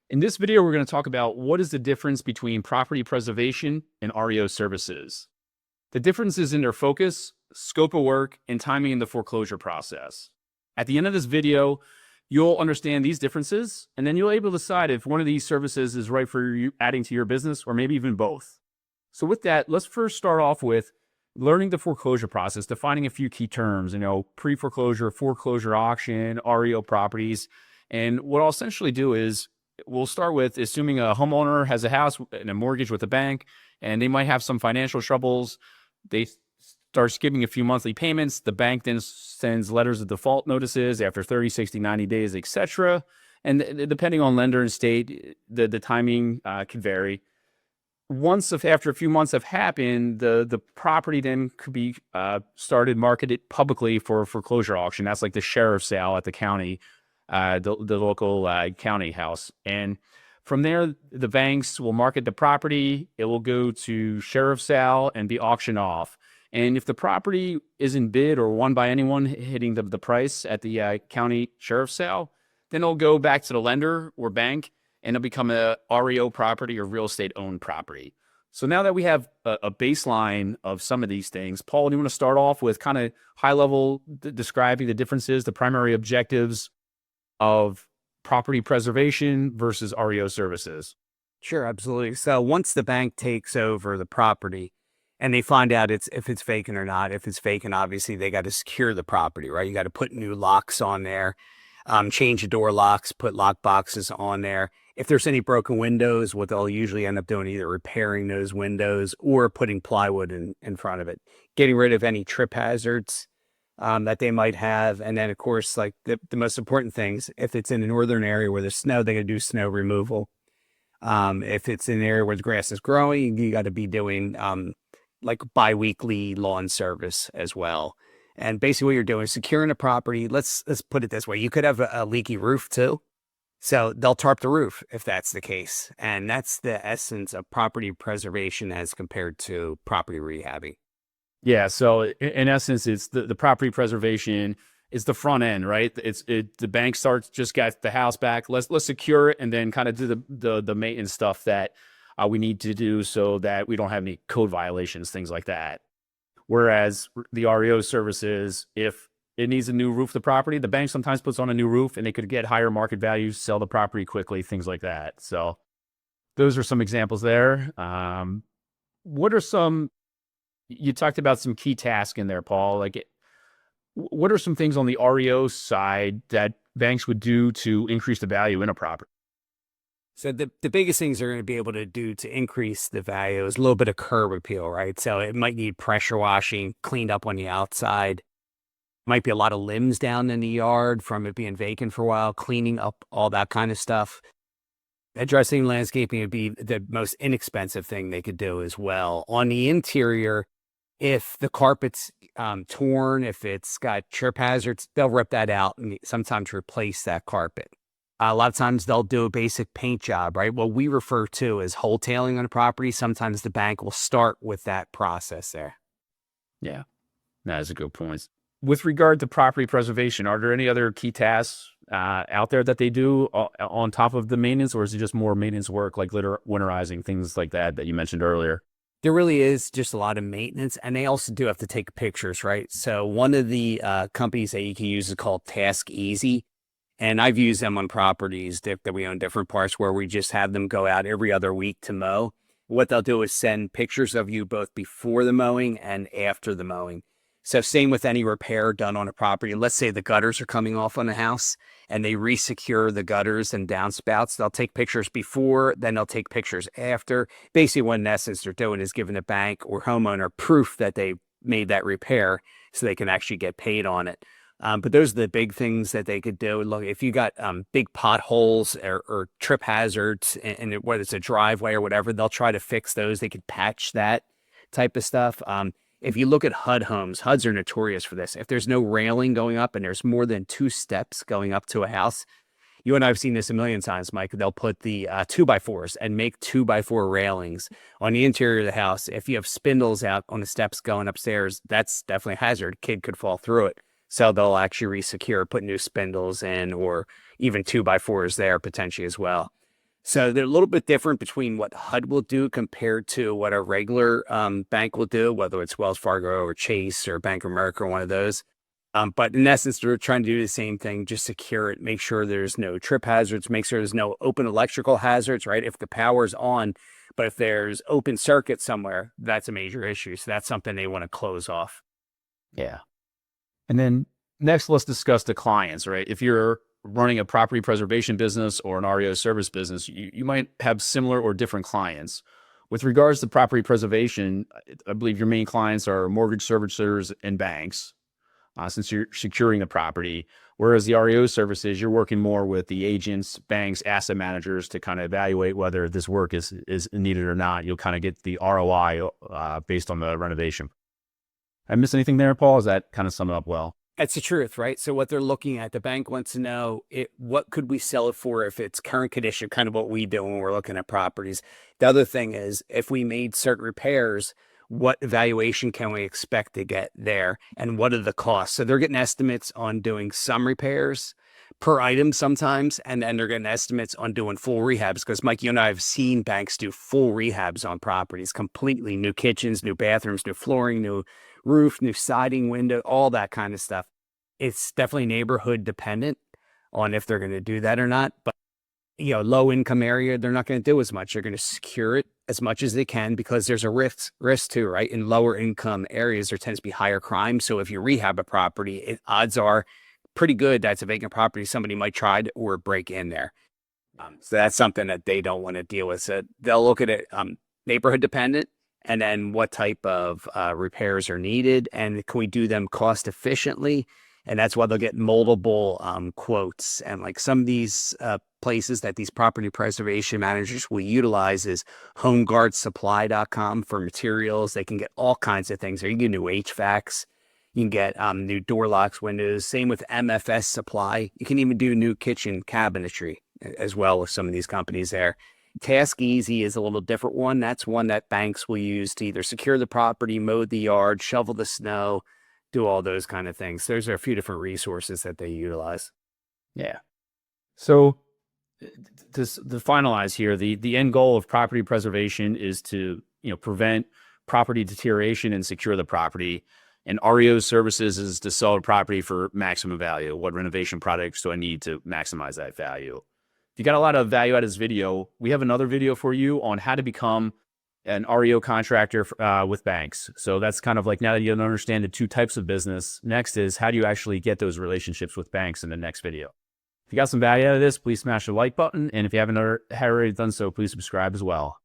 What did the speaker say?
In this video, we're going to talk about what is the difference between property preservation and REO services. The difference is in their focus, scope of work, and timing in the foreclosure process. At the end of this video, you'll understand these differences, and then you'll be able to decide if one of these services is right for you adding to your business, or maybe even both. So with that, let's first start off with learning the foreclosure process, defining a few key terms, pre-foreclosure, foreclosure auction, REO properties. And what I'll essentially do is we'll start with assuming a homeowner has a house and a mortgage with a bank, and they might have some financial troubles. They start skipping a few monthly payments. The bank then sends letters of default notices after 30, 60, 90 days, etc. And depending on lender and state, the timing can vary. After a few months have happened, the property then could be started marketed publicly for foreclosure auction. That's like the sheriff's sale at the county, the local county house. And from there, the banks will market the property. It will go to sheriff's sale and be auctioned off. And if the property isn't bid or won by anyone hitting the price at the county sheriff's sale, then it'll go back to the lender or bank, and it'll become a REO property or real estate owned property. So now that we have a baseline of some of these things, Paul, do you want to start off with kind of high level describing the differences, the primary objectives of property preservation versus REO services? Sure, absolutely. So once the bank takes over the property and they find out if it's vacant or not, if it's vacant, obviously they got to secure the property, right? You got to put new locks on there, change the door locks, put lock boxes on there. If there's any broken windows, what they'll usually end up doing, either repairing those windows or putting plywood in front of it, getting rid of any trip hazards that they might have. And then, of course, like the most important things, if it's in a northern area where there's snow, they got to do snow removal. If it's in an area where the grass is growing, you got to be doing like biweekly lawn service as well. And basically what you're doing is securing a property. Let's put it this way. You could have a leaky roof too. So they'll tarp the roof if that's the case. And that's the essence of property preservation as compared to property rehabbing. Yeah. So in essence, it's the property preservation is the front end, right? The bank just got the house back. Let's secure it and then kind of do the maintenance stuff that we need to do so that we don't have any code violations, things like that. Whereas the REO services, if it needs a new roof, the property, the bank sometimes puts on a new roof and they could get higher market values, sell the property quickly, things like that. So those are some examples there. What are some, you talked about some key tasks in there, Paul, what are some things on the REO side that banks would do to increase the value in a property? So the biggest things they're going to be able to do to increase the value is a little bit of curb appeal, right? So it might need pressure washing, cleaned up on the outside. Might be a lot of limbs down in the yard from it being vacant for a while, cleaning up all that kind of stuff. Addressing landscaping would be the most inexpensive thing they could do as well. On the interior, if the carpet's torn, if it's got chirp hazards, they'll rip that out and sometimes replace that carpet. A lot of times they'll do a basic paint job, right? What we refer to as wholetailing on a property. Sometimes the bank will start with that process there. Yeah, that is a good point. With regard to property preservation, are there any other key tasks out there that they do on top of the maintenance, or is it just more maintenance work like winterizing, things like that you mentioned earlier? There really is just a lot of maintenance, and they also do have to take pictures, right? So one of the companies that you can use is called Task Easy. And I've used them on properties that we own different parts where we just have them go out every other week to mow. What they'll do is send pictures of you both before the mowing and after the mowing. So same with any repair done on a property. Let's say the gutters are coming off on a house and they resecure the gutters and downspouts. They'll take pictures before, then they'll take pictures after. Basically what in essence they're doing is giving the bank or homeowner proof that they made that repair so they can actually get paid on it. But those are the big things that they could do. Look, if you got big potholes or trip hazards, and whether it's a driveway or whatever, they'll try to fix those. They could patch that type of stuff. If you look at HUD homes, HUDs are notorious for this. If there's no railing going up and there's more than 2 steps going up to a house, you and I have seen this a million times, Mike. They'll put the 2x4s and make 2x4 railings on the interior of the house. If you have spindles out on the steps going upstairs, that's definitely a hazard. Kid could fall through it. So they'll actually resecure, put new spindles in, or even 2x4s there potentially as well. So they're a little bit different between what HUD will do compared to what a regular bank will do, whether it's Wells Fargo or Chase or Bank of America or one of those. But in essence, they're trying to do the same thing, just secure it, make sure there's no trip hazards, make sure there's no open electrical hazards, right? If the power's on, but if there's open circuit somewhere, that's a major issue. So that's something they want to close off. Yeah. And then next, let's discuss the clients, right? If you're running a property preservation business or an REO service business, you might have similar or different clients. With regards to property preservation, I believe your main clients are mortgage servicers and banks, since you're securing the property. Whereas the REO services, you're working more with the agents, banks, asset managers to kind of evaluate whether this work is needed or not. You'll kind of get the ROI based on the renovation. I miss anything there, Paul? Is that kind of sum it up well? That's the truth, right? So what they're looking at, the bank wants to know what could we sell it for if it's current condition, kind of what we do when we're looking at properties. The other thing is if we made certain repairs, what evaluation can we expect to get there and what are the costs? So they're getting estimates on doing some repairs per item sometimes, and then they're getting estimates on doing full rehabs because Mike, you and I have seen banks do full rehabs on properties, completely new kitchens, new bathrooms, new flooring, new roof, new siding, window, all that kind of stuff. It's definitely neighborhood dependent on if they're going to do that or not. But, low income area, they're not going to do as much. They're going to secure it as much as they can because there's a risk too, right? In lower income areas, there tends to be higher crime. So if you rehab a property, odds are pretty good that's a vacant property. Somebody might try to or break in there. So that's something that they don't want to deal with. So they'll look at it neighborhood dependent. And then what type of repairs are needed and can we do them cost efficiently? And that's why they'll get multiple quotes. And like some of these places that these property preservation managers will utilize is homeguardsupply.com for materials. They can get all kinds of things there. You can get new HVACs. You can get new door locks, windows. Same with MFS Supply. You can even do new kitchen cabinetry as well with some of these companies there. Task Easy is a little different one. That's one that banks will use to either secure the property, mow the yard, shovel the snow, do all those kind of things. There's a few different resources that they utilize. Yeah. So to finalize here, the end goal of property preservation is to prevent property deterioration and secure the property. And REO services is to sell a property for maximum value. What renovation products do I need to maximize that value? If you got a lot of value out of this video, we have another video for you on how to become an REO contractor with banks. So that's kind of like now that you understand the two types of business, next is how do you actually get those relationships with banks in the next video. If you got some value out of this, please smash the like button. And if you haven't already done so, please subscribe as well.